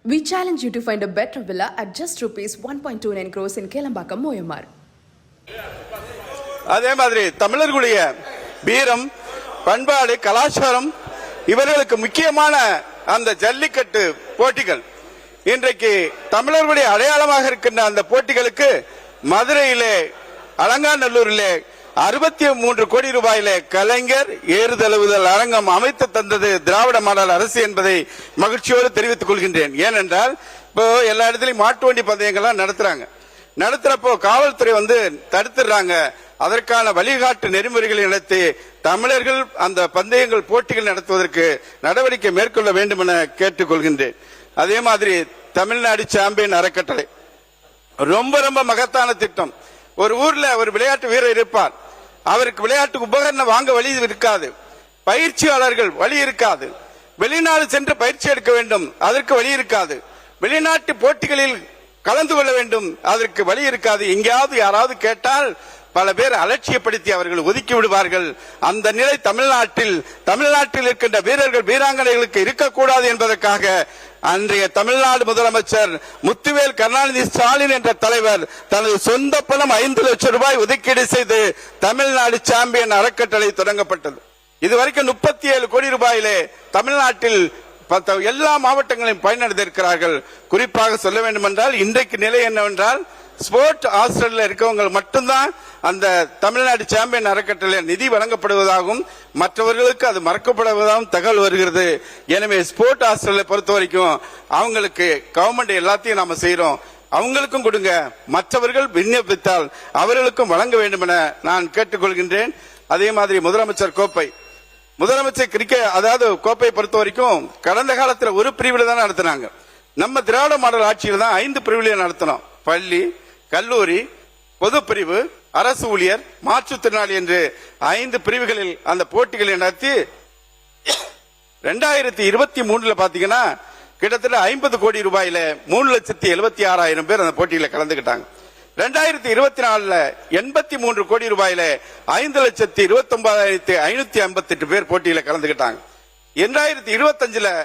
We challenge you to find a better villa at just rupees 1.29 crores in Kelambakam, Moyamar. அதே மாதிரி தமிழர்களுடைய வீரம், பண்பாடு, கலாச்சாரம் இவர்களுக்கு முக்கியமான அந்த ஜல்லிக்கட்டு போட்டிகள் இன்றைக்கு தமிழர்களுடைய அடையாளமாக இருக்கின்ற அந்த போட்டிகளுக்கு மதுரையிலே அலங்காநல்லூரிலே 63 கோடி ரூபாயிலே கலைஞர் ஏறுதழுவுதல் அரங்கம் அமைத்து தந்தது திராவிட மாடல் அரசு என்பதை மகிழ்ச்சியோடு தெரிவித்துக் கொள்கின்றேன். ஏனென்றால் இப்போ எல்லா இடத்திலும் மாட்டு வண்டி பந்தயங்கள்லாம் நடத்துறப்போ காவல்துறை தடுத்துறாங்க. அதற்கான வழிகாட்டு நெறிமுறைகளை நடத்தி தமிழர்கள் அந்த பந்தயங்கள் போட்டிகள் நடத்துவதற்கு நடவடிக்கை மேற்கொள்ள வேண்டும் என கேட்டுக்கொள்கின்றேன். அதே மாதிரி தமிழ்நாடு சாம்பியன் அறக்கட்டளை ரொம்ப ரொம்ப மகத்தான திட்டம். ஒரு ஊர்ல ஒரு விளையாட்டு வீரர் இருப்பார், அவருக்கு விளையாட்டு உபகரணம் வாங்க வழி இருக்காது, பயிற்சியாளர்கள் வழி இருக்காது, வெளிநாடு சென்று பயிற்சி எடுக்க வேண்டும் அதற்கு வழி இருக்காது, வெளிநாட்டு போட்டிகளில் கலந்து கொள்ள வேண்டும் அதற்கு வழி இருக்காது. எங்கேயாவது யாராவது கேட்டால் பல பேர் அலட்சியப்படுத்தி அவர்கள் ஒதுக்கி விடுவார்கள். அந்த நிலை தமிழ்நாட்டில் இருக்கின்ற வீரர்கள் வீராங்கனைகளுக்கு இருக்கக்கூடாது என்பதற்காக அன்றைய தமிழ்நாடு முதலமைச்சர் முத்துவேல் கருணாநிதி ஸ்டாலின் என்ற தலைவர் தனது சொந்த பணம் 5 லட்சம் ரூபாய் ஒதுக்கீடு செய்து தமிழ்நாடு சாம்பியன் அறக்கட்டளை தொடங்கப்பட்டது. இதுவரைக்கும் 37 கோடி ரூபாயிலே தமிழ்நாட்டில் எல்லா மாவட்டங்களையும் பயனடைந்திருக்கிறார்கள். குறிப்பாக சொல்ல வேண்டும் என்றால் இன்றைக்கு நிலை என்னவென்றால் ஸ்போர்ட் ஹாஸ்டல்ல இருக்கவங்க மட்டும்தான் அந்த தமிழ்நாடு சாம்பியன் அறக்கட்டளை நிதி வழங்கப்படுவதாகவும் மற்றவர்களுக்கு அது மறக்கப்படுவதாகவும் தகவல் வருகிறது. எனவே ஸ்போர்ட் ஹாஸ்டலை பொறுத்த வரைக்கும் அவங்களுக்கு கவர்மெண்ட் எல்லாத்தையும் நாம செய்யறோம், அவங்களுக்கும் கொடுங்க, மற்றவர்கள் விண்ணப்பித்தால் அவர்களுக்கும் வழங்க வேண்டும் என நான் கேட்டுக்கொள்கின்றேன். அதே மாதிரி முதலமைச்சர் கிரிக்கெட் அதாவது கோப்பை பொறுத்த வரைக்கும் கடந்த காலத்தில் ஒரு பிரிவில் தான் நடத்தினாங்க. நம்ம திராவிட மாடல் ஆட்சியில் தான் 5 பிரிவில் நடத்தினோம். பள்ளி, கல்லூரி, பொது பிரிவு, அரசு ஊழியர், மாற்றுத்திறனாளி என்று 5 பிரிவுகளில் அந்த போட்டிகளை நடத்தி 2023 பாத்தீங்கன்னா கிட்டத்தட்ட 50 கோடி ரூபாயில 3,76,000 பேர் அந்த போட்டியில கலந்துகிட்டாங்க. 2024 83 கோடி ரூபாயில 5,29,558 பேர் போட்டியில கலந்துகிட்டாங்க. 2025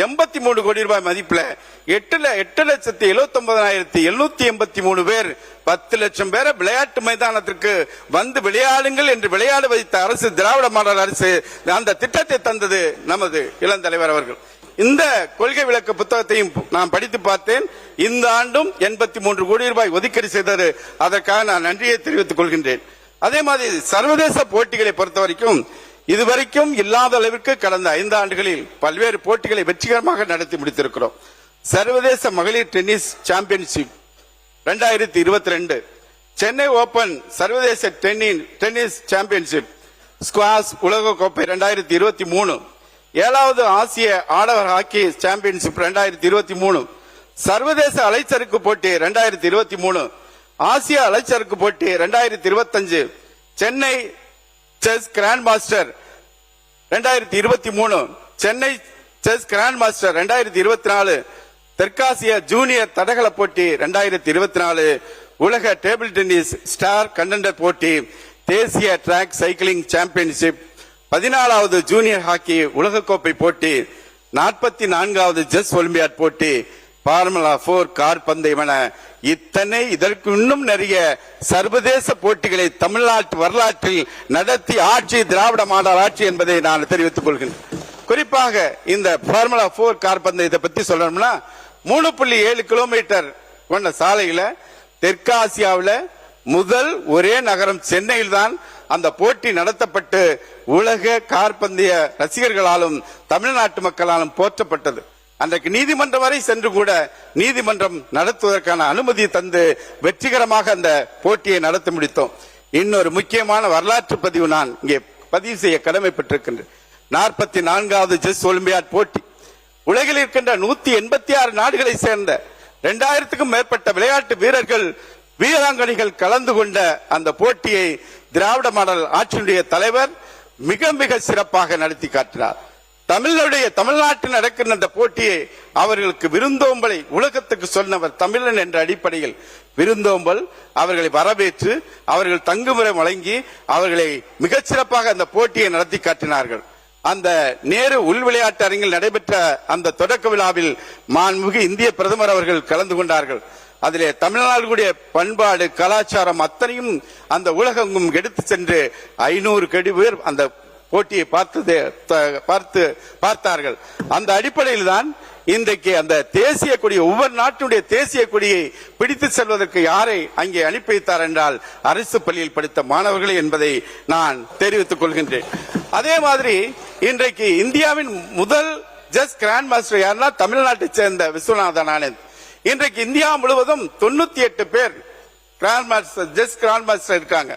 83 கோடி ரூபாய் மதிப்புல 8,79,783 பேர் 10 லட்சம் பேரை விளையாட்டு மைதானத்திற்கு வந்து விளையாடுங்கள் என்று விளையாட வைத்த அரசு திராவிட மாடல் அரசு. அந்த திட்டத்தை தந்தது நமது இளந்தலைவர் அவர்கள். இந்த கொள்கை விளக்க புத்தகத்தையும் நான் படித்து பார்த்தேன். இந்த ஆண்டும் 83 கோடி ரூபாய் ஒதுக்கீடு செய்தது. அதற்காக நான் நன்றியை தெரிவித்துக் கொள்கின்றேன். அதே மாதிரி சர்வதேச போட்டிகளை பொறுத்த வரைக்கும் இதுவரைக்கும் இல்லாத அளவிற்கு கடந்த 5 ஆண்டுகளில் பல்வேறு போட்டிகளை வெற்றிகரமாக நடத்தி முடித்திருக்கிறோம். சர்வதேச மகளிர் டென்னிஸ் சாம்பியன்ஷிப் 2022, சென்னை ஓபன் சர்வதேச டென்னிஸ் சாம்பியன்ஷிப், ஸ்குவாஷ் உலக கோப்பை 2023, 7வது ஆசிய ஆடவர் ஹாக்கி சாம்பியன்ஷிப் 2023, சர்வதேச அலைச்சறுக்கு போட்டி 2023, ஆசிய அலைச்சறுக்கு போட்டி 2025, Chennai chess grand master 2023, Chennai chess grand master 2024, தெற்காசிய ஜூனியர் தடகள போட்டி 2024, உலக டேபிள் டென்னிஸ் ஸ்டார் கண்டெண்டர் போட்டி, தேசிய டிராக் சைக்கிளிங் சாம்பியன்ஷிப், 14வது ஜூனியர் ஹாக்கி உலகக்கோப்பை போட்டி, 44வது செஸ் ஒலிம்பியாட் போட்டி, பார்முலா 4 கார் பந்தயம் என இதற்கு இன்னும் நிறைய சர்வதேச போட்டிகளை தமிழ்நாட்டு வரலாற்றில் நடத்தி ஆட்சி திராவிட மாடல் ஆட்சி என்பதை நான் தெரிவித்துக் கொள்கிறேன். குறிப்பாக இந்த பார்முலா 4 கார் பந்தயத்தை பத்தி சொல்லணும்னா 3.7 கிலோமீட்டர் கொண்ட சாலையில தெற்காசியாவில் முதல் ஒரே நகரம் சென்னையில் தான் அந்த போட்டி நடத்தப்பட்டு உலக கார்பந்தய ரசிகர்களாலும் தமிழ்நாட்டு மக்களாலும் போற்றப்பட்டது. அன்றைக்கு நீதிமன்றம் வரை சென்று கூட நீதிமன்றம் நடத்துவதற்கான அனுமதி தந்து வெற்றிகரமாக அந்த போட்டியை நடத்தி முடித்தோம். இன்னொரு முக்கியமான வரலாற்று பதிவு நான் இங்கே பதிவு செய்ய கடமைப்பட்டிருக்கின்றேன். 44வது செஸ் ஒலிம்பியாட் போட்டி உலகில் இருக்கின்ற 186 நாடுகளை சேர்ந்த 2000க்கும் மேற்பட்ட விளையாட்டு வீரர்கள் வீராங்கனைகள் கலந்து கொண்ட அந்த போட்டியை திராவிட மாடல் ஆட்சியுடைய தலைவர் மிக மிக சிறப்பாக நடத்தி காட்டினார். தமிழ்நாட்டில் நடக்கின்ற அந்த போட்டியை அவர்களுக்கு விருந்தோம்பலை உலகத்துக்கு சொன்னவர் தமிழன் என்ற அடிப்படையில் விருந்தோம்பல் அவர்களை வரவேற்று அவர்கள் தங்குமுறை வழங்கி அவர்களை மிகச்சிறப்பாக அந்த போட்டியை நடத்தி காட்டினார்கள். அந்த நேரு உள் விளையாட்டு அரங்கில் நடைபெற்ற அந்த தொடக்க விழாவில் மாண்புமிகு இந்திய பிரதமர் அவர்கள் கலந்து கொண்டார்கள். அதிலே தமிழ்நாடுடைய பண்பாடு கலாச்சாரம் அத்தனையும் அந்த உலகெங்கும் எடுத்து சென்று 500 கோடி பேர் அந்த போட்டியை பார்த்தார்கள். அந்த அடிப்படையில் தான் இன்றைக்கு அந்த தேசிய கொடி ஒவ்வொரு நாட்டுடைய தேசிய கொடியை பிடித்து செல்வதற்கு யாரை அங்கே அனுப்பி வைத்தார் என்றால் அரசு பள்ளியில் படித்த மாணவர்கள் என்பதை நான் தெரிவித்துக் கொள்கின்றேன். அதே மாதிரி இன்றைக்கு இந்தியாவின் முதல் செஸ் கிராண்ட் மாஸ்டர் யாருன்னா தமிழ்நாட்டை சேர்ந்த விஸ்வநாதன் ஆனந்த். இன்றைக்கு இந்தியா முழுவதும் 98 பேர் செஸ் கிராண்ட் மாஸ்டர் இருக்காங்க.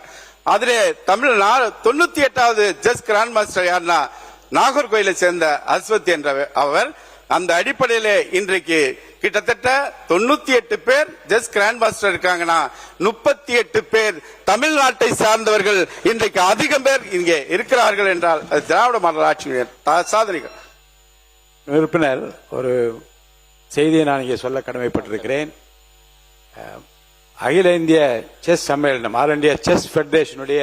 அதிலே 98வது செஸ் கிராண்ட் மாஸ்டர் யாருன்னா நாகர்கோயிலை சேர்ந்த அஸ்வத் என்ற அவர். அந்த அடிப்படையிலே இன்றைக்கு கிட்டத்தட்ட 98 பேர் ஜஸ்ட் கிராண்ட் மாஸ்டர் இருக்காங்கன்னா 38 பேர் தமிழ்நாட்டை சார்ந்தவர்கள் இன்றைக்கு அதிகம் பேர் இங்கே இருக்கிறார்கள் என்றால் அது திராவிட மாடல் ஆட்சியின் சாதனைகள். உறுப்பினர், ஒரு செய்தியை நான் இங்கே சொல்ல கடமைப்பட்டிருக்கிறேன். அகில இந்திய செஸ் சம்மேளனம், ஆல் இந்தியா செஸ் பெடரேஷனுடைய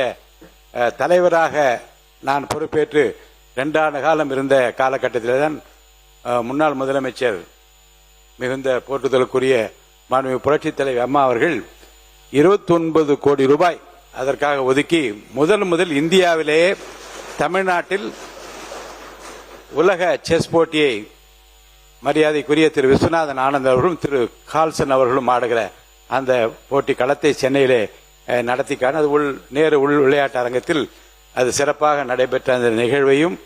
தலைவராக நான் பொறுப்பேற்று 2 ஆண்டு காலம் இருந்த காலகட்டத்தில் தான் முன்னாள் முதலமைச்சர் மிகுந்த போற்றுதலுக்குரிய மாண்புமிகு புரட்சித் தலைவர் அம்மா அவர்கள் 29 கோடி ரூபாய் அதற்காக ஒதுக்கி முதல் இந்தியாவிலேயே தமிழ்நாட்டில் உலக செஸ் போட்டியை மரியாதைக்குரிய திரு விஸ்வநாதன் ஆனந்த் அவர்களும் திரு கால்சன் அவர்களும் ஆடுகிற அந்த போட்டி களத்தை சென்னையிலே நடத்திக்கான அது நேரு உள் விளையாட்டு அரங்கத்தில் அது சிறப்பாக நடைபெற்ற அந்த நிகழ்வையும்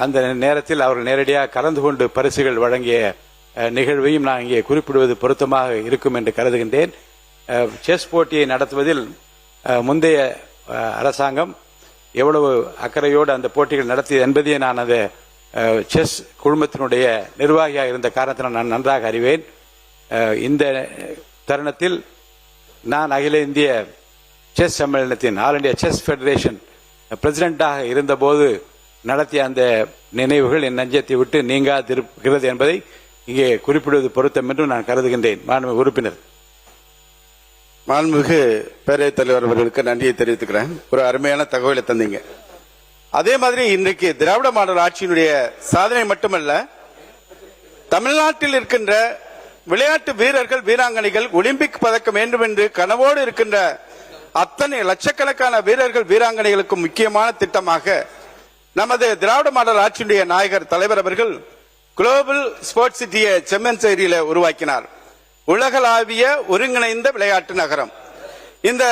அந்த நேரத்தில் அவர்கள் நேரடியாக கலந்து கொண்டு பரிசுகள் வழங்கிய நிகழ்வையும் நான் இங்கே குறிப்பிடுவது பொருத்தமாக இருக்கும் என்று கருதுகின்றேன். செஸ் போட்டியை நடத்துவதில் முந்தைய அரசாங்கம் எவ்வளவு அக்கறையோடு அந்த போட்டிகள் நடத்தியது என்பதையே நான் அந்த செஸ் குழுமத்தினுடைய நிர்வாகியாக இருந்த காரணத்தினால் நான் நன்றாக அறிவேன். இந்த தருணத்தில் நான் அகில இந்திய செஸ் சம்மேளனத்தின் ஆல் இந்தியா செஸ் பெடரேஷன் பிரசிடென்டாக இருந்தபோது நடத்திய அந்த நினைவுகள் என் நெஞ்சத்தை விட்டு நீங்காதிருக்கிறது என்பதை இங்கே குறிப்பிடுவது பொருத்தம் என்று நான் கருதுகின்றேன். மாண்புமிகு உறுப்பினர். மாண்புமிகு பேரவைத் தலைவர் அவர்களுக்கு நன்றியை தெரிவித்துக்கிறேன். ஒரு அருமையான தகவலை தந்தீங்க. அதே மாதிரி இன்றைக்கு திராவிட மாடல் ஆட்சியினுடைய சாதனை மட்டுமல்ல, தமிழ்நாட்டில் இருக்கின்ற விளையாட்டு வீரர்கள் வீராங்கனைகள் ஒலிம்பிக் பதக்கம் வேண்டும் என்று கனவோடு இருக்கின்ற அத்தனை லட்சக்கணக்கான வீரர்கள் வீராங்கனைகளுக்கும் முக்கியமான திட்டமாக நமது திராவிட மாடல் ஆட்சியுடைய நாயகர் தலைவர் அவர்கள் குளோபல் ஸ்போர்ட்ஸ் சிட்டியை செம்மஞ்சேரியில உருவாக்கினார். உலகளாவிய ஒருங்கிணைந்த விளையாட்டு நகரம். இந்த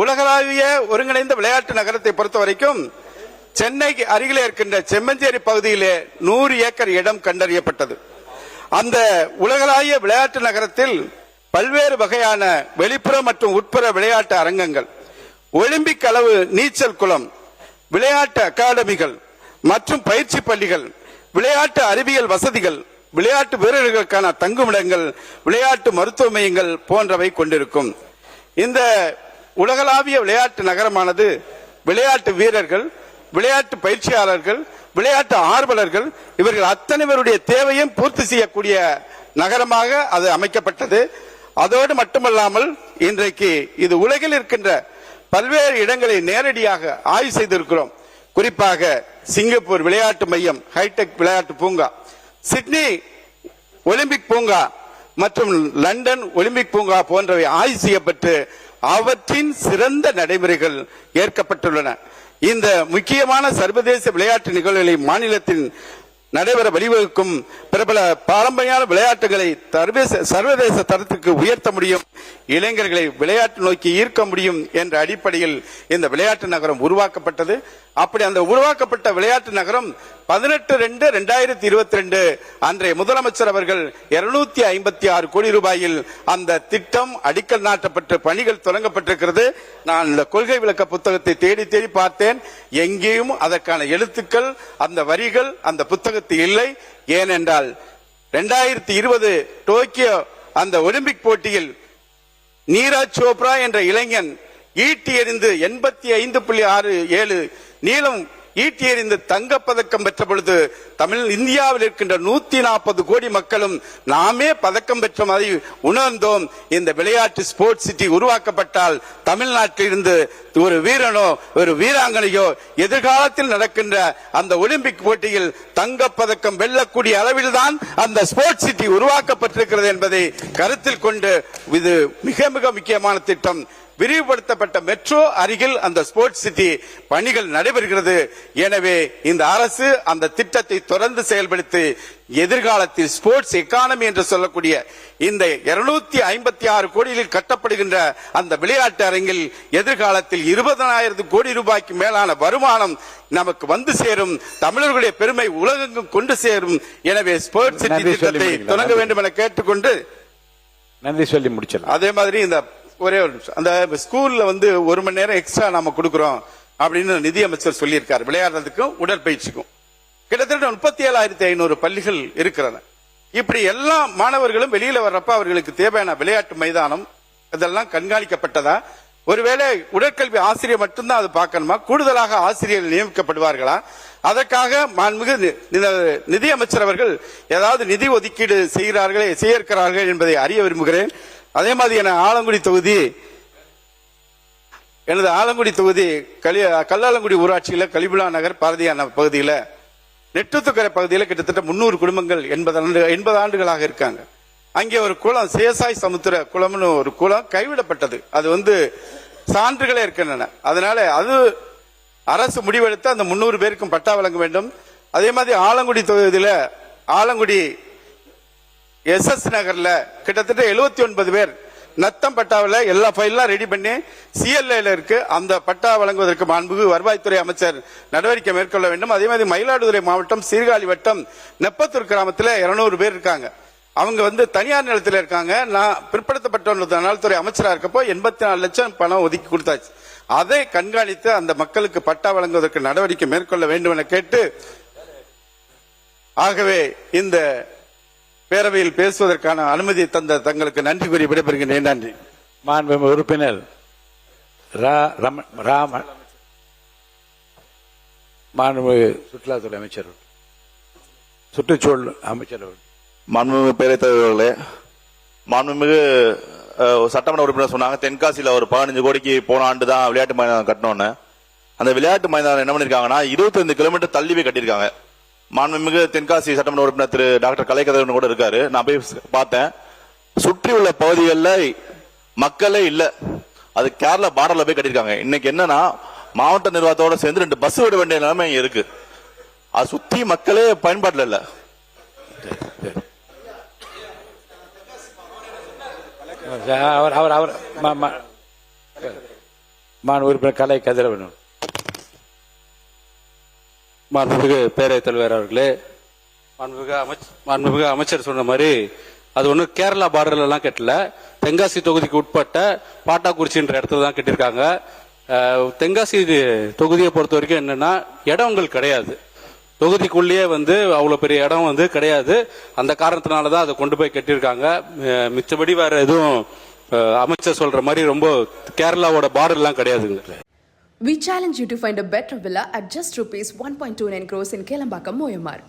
உலகளாவிய ஒருங்கிணைந்த விளையாட்டு நகரத்தை பொறுத்த வரைக்கும் சென்னைக்கு அருகிலே இருக்கின்ற செம்மஞ்சேரி பகுதியிலே 100 ஏக்கர் இடம் கண்டறியப்பட்டது. அந்த உலகளாவிய விளையாட்டு நகரத்தில் பல்வேறு வகையான வெளிப்புற மற்றும் உட்புற விளையாட்டு அரங்கங்கள், ஒலிம்பிக் அளவு நீச்சல் குளம், விளையாட்டு அகாடமிகள் மற்றும் பயிற்சி பள்ளிகள், விளையாட்டு அறிவியல் வசதிகள், விளையாட்டு வீரர்களுக்கான தங்குமிடங்கள், விளையாட்டு மருத்துவ மையங்கள் போன்றவை கொண்டிருக்கும். இந்த உலகளாவிய விளையாட்டு நகரமானது விளையாட்டு வீரர்கள், விளையாட்டு பயிற்சியாளர்கள், விளையாட்டு ஆர்வலர்கள் இவர்கள் அத்தனை பேருடைய தேவையும் பூர்த்தி செய்யக்கூடிய நகரமாக அது அமைக்கப்பட்டது. அதோடு மட்டுமல்லாமல் இன்றைக்கு இது உலகில் இருக்கின்ற பல்வேறு இடங்களை நேரடியாக ஆய்வு செய்திருக்கிறோம். குறிப்பாக சிங்கப்பூர் விளையாட்டு மையம், ஹைடெக் விளையாட்டு பூங்கா, சிட்னி ஒலிம்பிக் பூங்கா மற்றும் லண்டன் ஒலிம்பிக் பூங்கா போன்றவை ஆய்வு செய்யப்பட்டு அவற்றின் சிறந்த நடைமுறைகள் ஏற்கப்பட்டுள்ளன. இந்த முக்கியமான சர்வதேச விளையாட்டு நிகழ்வுகளை மாநிலத்தின் நடைபெற வழிவகுக்கும் பிரபல பாரம்பரியான விளையாட்டுகளை சர்வதேச தரத்திற்கு உயர்த்த முடியும், இளைஞர்களை விளையாட்டு நோக்கி ஈர்க்க முடியும் என்ற அடிப்படையில் இந்த விளையாட்டு நகரம் உருவாக்கப்பட்டது. அப்படி அந்த உருவாக்கப்பட்ட விளையாட்டு நகரம் 18/2/2022 அன்றைய முதலமைச்சர் அவர்கள் 256 கோடி ரூபாயில் அந்த திட்டம் அடிக்கல் நாட்டப்பட்டு பணிகள் தொடங்கப்பட்டிருக்கிறது. நான் இந்த கொள்கை விளக்க புத்தகத்தை தேடி தேடி பார்த்தேன். எங்கேயும் அதற்கான எழுத்துக்கள், அந்த வரிகள் அந்த புத்தகத்தில் இல்லை. ஏனென்றால் 2020 டோக்கியோ அந்த ஒலிம்பிக் போட்டியில் நீரஜ் சோப்ரா என்ற இளைஞன் ஈட்டி எறிந்து 85.67 நீளம் ஈட்டி எறிந்து தங்கப்பதக்கம் பெற்ற பொழுது இந்தியாவில் இருக்கின்ற 140 கோடி மக்களும் நாமே பதக்கம் பெற்ற மாதிரி உணர்ந்தோம். இந்த விளையாட்டு ஸ்போர்ட்ஸ் சிட்டி உருவாக்கப்பட்டால் தமிழ்நாட்டில் இருந்து ஒரு வீரனோ ஒரு வீராங்கனையோ எதிர்காலத்தில் நடக்கின்ற அந்த ஒலிம்பிக் போட்டியில் தங்கப்பதக்கம் வெல்லக்கூடிய அளவில் தான் அந்த ஸ்போர்ட்ஸ் சிட்டி உருவாக்கப்பட்டிருக்கிறது என்பதை கருத்தில் கொண்டு இது மிக மிக முக்கியமான திட்டம். விரிவுபடுத்தப்பட்ட மெட்ரோ அருகில் அந்த ஸ்போர்ட்ஸ் சிட்டி பணிகள் நடைபெறுகிறது. எனவே இந்த அரசு அந்த திட்டத்தை தொடர்ந்து செயல்படுத்தி எதிர்காலத்தில் ஸ்போர்ட்ஸ் எக்கானமி என்று சொல்லக்கூடிய இந்த 256 கோடியில் கட்டப்படுகின்ற அந்த விளையாட்டு அரங்கில் எதிர்காலத்தில் 20,000 கோடி ரூபாய்க்கு மேலான வருமானம் நமக்கு வந்து சேரும். தமிழர்களுடைய பெருமை உலகெங்கும் கொண்டு சேரும். எனவே ஸ்போர்ட்ஸ் சிட்டி திட்டத்தை தொடங்க வேண்டும் என கேட்டுக்கொண்டு நன்றி சொல்லி முடிச்சிடலாம். அதே மாதிரி இந்த ஒரே ஒரு நிமிஷம், அந்த ஸ்கூல்ல 1 மணி நேரம் எக்ஸ்ட்ரா நாம கொடுக்கிறோம் அப்படின்னு நிதியமைச்சர் சொல்லியிருக்காரு. விளையாடுறதுக்கும் உடற்பயிற்சிக்கும் கிட்டத்தட்ட 37,500 பள்ளிகள் இருக்கிறன. இப்படி எல்லா மாணவர்களும் வெளியில வர்றப்ப அவர்களுக்கு தேவையான விளையாட்டு மைதானம் இதெல்லாம் கண்காணிக்கப்பட்டதா? ஒருவேளை உடற்கல்வி ஆசிரியர் மட்டும்தான் அது பார்க்கணுமா? கூடுதலாக ஆசிரியர்கள் நியமிக்கப்படுவார்களா? அதற்காக மாண்புமிகு நிதியமைச்சர் அவர்கள் ஏதாவது நிதி ஒதுக்கீடு செய்யிருக்கிறார்கள் என்பதை அறிய விரும்புகிறேன். அதே மாதிரி எனது ஆலங்குடி தொகுதி கல்லாலங்குடி ஊராட்சியில கலிபுலா நகர் பாரதியார் பகுதியில் நெட்டுத்துக்கரை பகுதியில் கிட்டத்தட்ட 300 குடும்பங்கள் 80 ஆண்டுகளாக இருக்காங்க. அங்கே ஒரு குளம் சேசாய் சமுத்திர குளம்னு ஒரு குளம் கைவிடப்பட்டது. அது சான்றுகளே இருக்கின்றன. அதனால அது அரசு முடிவெடுத்து அந்த 300 பேருக்கும் பட்டா வழங்க வேண்டும். அதே மாதிரி ஆலங்குடி தொகுதியில் ஆலங்குடி SS நகர்ல கிட்டத்தட்ட 79 பேர் நத்தம் பட்டாவில் எல்லா ஃபைல்லாம் ரெடி பண்ணி CLA இருக்கு. அந்த பட்டா வழங்குவதற்கு மாண்புமிகு வருவாய்த்துறை அமைச்சர் நடவடிக்கை மேற்கொள்ள வேண்டும். அதே மாதிரி மயிலாடுதுறை மாவட்டம் சீர்காழி வட்டம் நெப்பத்தூர் கிராமத்தில் 200 பேர் இருக்காங்க. அவங்க தனியார் நிலத்தில் இருக்காங்க. நான் பிற்படுத்தப்பட்ட நலத்துறை அமைச்சராக இருக்கப்போ 84 லட்சம் பணம் ஒதுக்கி கொடுத்தாச்சு. அதை கண்காணித்து அந்த மக்களுக்கு பட்டா வழங்குவதற்கு நடவடிக்கை மேற்கொள்ள வேண்டும் என கேட்டு, ஆகவே இந்த பேரவையில் பேசுவதற்கான அனுமதி தந்த தங்களுக்கு நன்றி கூறி விடைபெறுகிறேன். நன்றி. மாண்புமிகு உறுப்பினர் மாண்புமிகு சுற்றுலாத்துறை அமைச்சர் சுற்றுச்சூழல் அமைச்சர் மாண்புமிகு பேரவைத் தலைவர்களே, மாண்புமிகு சட்டமன்ற உறுப்பினர் சொன்னாங்க தென்காசியில ஒரு 15 கோடிக்கு போன ஆண்டு தான் விளையாட்டு மைதானம் கட்டணும்னு. அந்த விளையாட்டு மைதானம் என்ன பண்ணிருக்காங்கன்னா 25 கிலோமீட்டர் தள்ளி போய் கட்டியிருக்காங்க. மாண்புமிகு தென்காசி சட்டமன்ற உறுப்பினர் திரு டாக்டர் கலைக்கதிரவன் கூட இருக்காரு. நான் போய் பார்த்தேன். சுற்றி உள்ள பகுதிகளில் மக்களே இல்ல. அது கேரளா பார்டர்ல போய் கட்டியிருக்காங்க. இன்னைக்கு என்னன்னா மாவட்ட நிர்வாகத்தோட சேர்ந்து 2 பஸ் விட வேண்டிய நிலைமை இருக்கு. அது சுத்தி மக்களே பயன்பாட்டில் இல்ல. உறுப்பினர் கலை கதிரவன். மாண்புமிகு பேரவைத் தலைவர் அவர்களே, மாண்புமிகு அமைச்சர் சொன்ன மாதிரி அது ஒன்றும் கேரளா பார்டர்ல எல்லாம் கட்டல. தென்காசி தொகுதிக்கு உட்பட்ட பாட்டாக்குறிச்சின்ற இடத்துல தான் கட்டியிருக்காங்க. தென்காசி தொகுதியை பொறுத்த வரைக்கும் என்னன்னா இடங்கள் கிடையாது. தொகுதிக்குள்ளேயே அவ்வளவு பெரிய இடம் கிடையாது. அந்த காரணத்தினாலதான் அதை கொண்டு போய் கட்டியிருக்காங்க. மிச்சபடி வேற எதுவும் அமைச்சர் சொல்ற மாதிரி ரொம்ப கேரளாவோட பார்டர் எல்லாம் கிடையாதுங்க. We challenge you to find a better villa at just rupees 1.29 crores in Kelambakam, Moyamar.